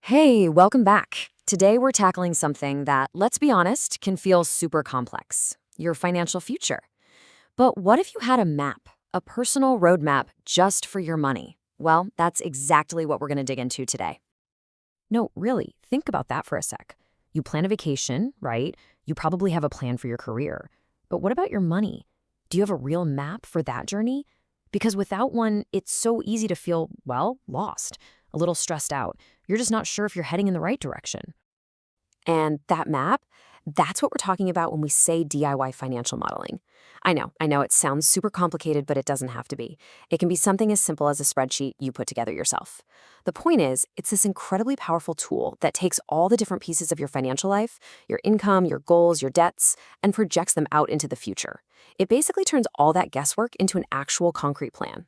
Hey, welcome back. Today we're tackling something that, let's be honest, can feel super complex your financial future. But what if you had a map, a personal roadmap just for your money? Well, that's exactly what we're going to dig into today. No, really, think about that for a sec. You plan a vacation, right? You probably have a plan for your career. But what about your money? Do you have a real map for that journey? Because without one, it's so easy to feel, well, lost, a little stressed out. You're just not sure if you're heading in the right direction. And that map, that's what we're talking about when we say DIY financial modeling. I know it sounds super complicated, but it doesn't have to be. It can be something as simple as a spreadsheet you put together yourself. The point is, it's this incredibly powerful tool that takes all the different pieces of your financial life, your income, your goals, your debts, and projects them out into the future. It basically turns all that guesswork into an actual concrete plan.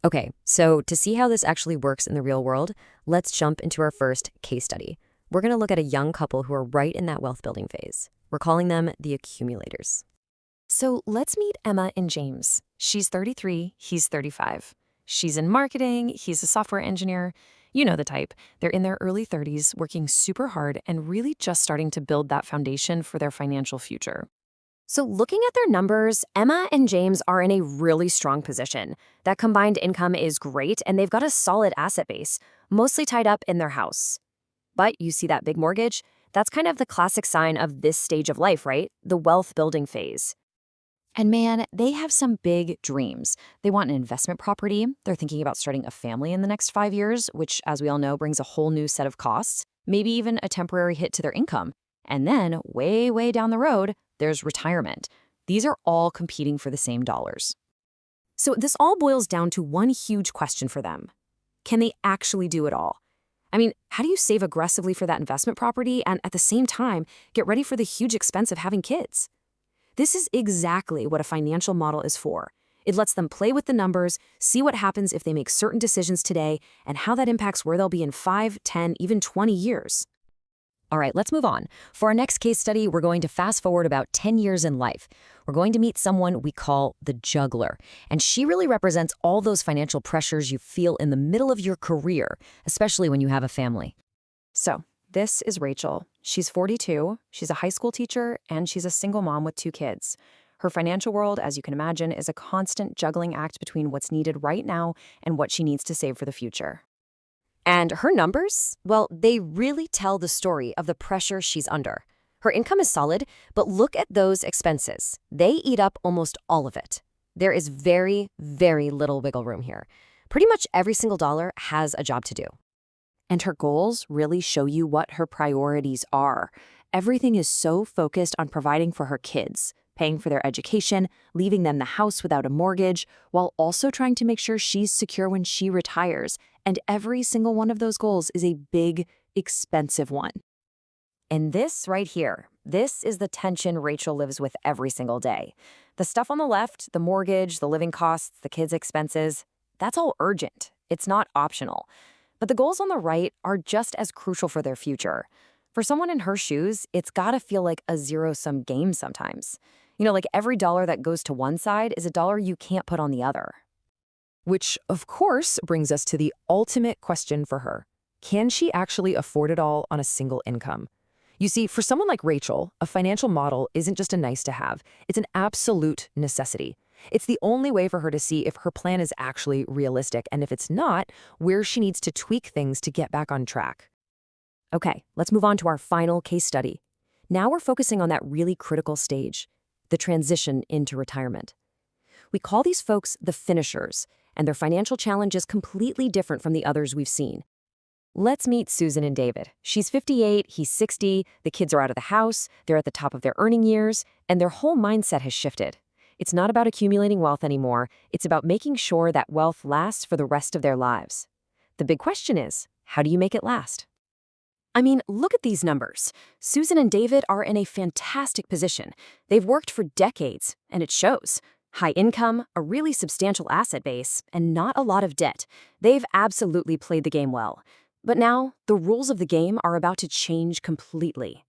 Okay, so to see how this actually works in the real world, let's jump into our first case study. We're going to look at a young couple who are right in that wealth building phase. We're calling them the accumulators. So let's meet Emma and James. She's 33, he's 35. She's in marketing, he's a software engineer. You know the type. They're in their early 30s, working super hard and really just starting to build that foundation for their financial future. So looking at their numbers, Emma and James are in a really strong position. That combined income is great, and they've got a solid asset base, mostly tied up in their house. But you see that big mortgage? That's kind of the classic sign of this stage of life, right? The wealth building phase. And man, they have some big dreams. They want an investment property. They're thinking about starting a family in the next 5 years, which, as we all know, brings a whole new set of costs, maybe even a temporary hit to their income. And then, way, way down the road, there's retirement. These are all competing for the same dollars. So this all boils down to one huge question for them. Can they actually do it all? I mean, how do you save aggressively for that investment property and at the same time get ready for the huge expense of having kids? This is exactly what a financial model is for. It lets them play with the numbers, see what happens if they make certain decisions today, and how that impacts where they'll be in 5, 10, even 20 years. All right, let's move on. For our next case study, we're going to fast forward about 10 years in life. We're going to meet someone we call the juggler, and she really represents all those financial pressures you feel in the middle of your career, especially when you have a family. So, this is Rachel. She's 42, she's a high school teacher, and she's a single mom with 2 kids. Her financial world, as you can imagine, is a constant juggling act between what's needed right now and what she needs to save for the future. And her numbers, well, they really tell the story of the pressure she's under. Her income is solid, but look at those expenses. They eat up almost all of it. There is very, very little wiggle room here. Pretty much every single dollar has a job to do. And her goals really show you what her priorities are. Everything is so focused on providing for her kids, paying for their education, leaving them the house without a mortgage, while also trying to make sure she's secure when she retires. And every single one of those goals is a big, expensive one. And this right here, this is the tension Rachel lives with every single day. The stuff on the left, the mortgage, the living costs, the kids' expenses, that's all urgent. It's not optional. But the goals on the right are just as crucial for their future. For someone in her shoes, it's gotta feel like a zero-sum game sometimes. Like every dollar that goes to one side is a dollar you can't put on the other. Which, of course, brings us to the ultimate question for her. Can she actually afford it all on a single income? You see, for someone like Rachel, a financial model isn't just a nice to have, it's an absolute necessity. It's the only way for her to see if her plan is actually realistic, and if it's not, where she needs to tweak things to get back on track. Okay, let's move on to our final case study. Now we're focusing on that really critical stage, the transition into retirement. We call these folks the finishers, and their financial challenge is completely different from the others we've seen. Let's meet Susan and David. She's 58, he's 60, the kids are out of the house, they're at the top of their earning years, and their whole mindset has shifted. It's not about accumulating wealth anymore, it's about making sure that wealth lasts for the rest of their lives. The big question is, how do you make it last? I mean, look at these numbers. Susan and David are in a fantastic position. They've worked for decades, and it shows. High income, a really substantial asset base, and not a lot of debt. They've absolutely played the game well. But now, the rules of the game are about to change completely.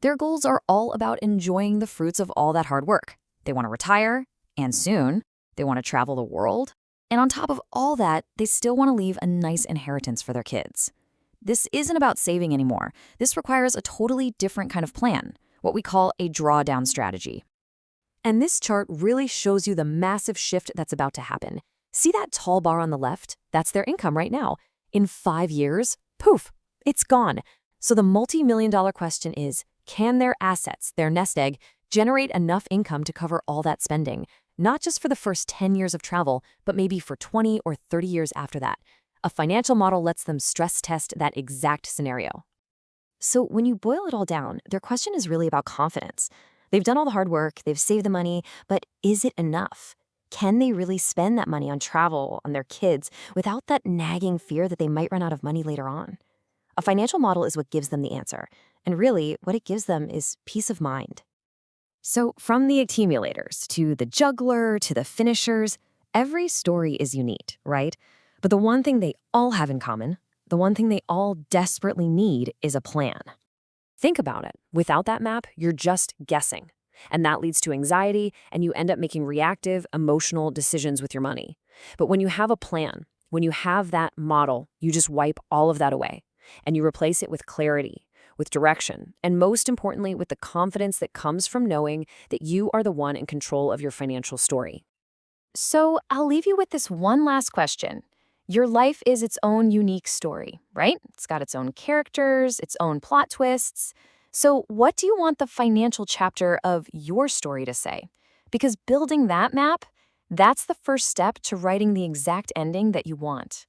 Their goals are all about enjoying the fruits of all that hard work. They want to retire, and soon. They want to travel the world. And on top of all that, they still want to leave a nice inheritance for their kids. This isn't about saving anymore. This requires a totally different kind of plan, what we call a drawdown strategy. And this chart really shows you the massive shift that's about to happen. See that tall bar on the left? That's their income right now. In 5 years, poof, it's gone. So the multi-million-dollar question is, can their assets, their nest egg, generate enough income to cover all that spending? Not just for the first 10 years of travel, but maybe for 20 or 30 years after that. A financial model lets them stress test that exact scenario. So when you boil it all down, their question is really about confidence. They've done all the hard work, they've saved the money, but is it enough? Can they really spend that money on travel, on their kids, without that nagging fear that they might run out of money later on? A financial model is what gives them the answer. And really, what it gives them is peace of mind. So from the accumulators to the juggler to the finishers, every story is unique, right? But the one thing they all have in common, the one thing they all desperately need, is a plan. Think about it. Without that map, you're just guessing. And that leads to anxiety, and you end up making reactive, emotional decisions with your money. But when you have a plan, when you have that model, you just wipe all of that away. And you replace it with clarity, with direction, and most importantly, with the confidence that comes from knowing that you are the one in control of your financial story. So I'll leave you with this one last question. Your life is its own unique story, right? It's got its own characters, its own plot twists. So what do you want the financial chapter of your story to say? Because building that map, that's the first step to writing the exact ending that you want.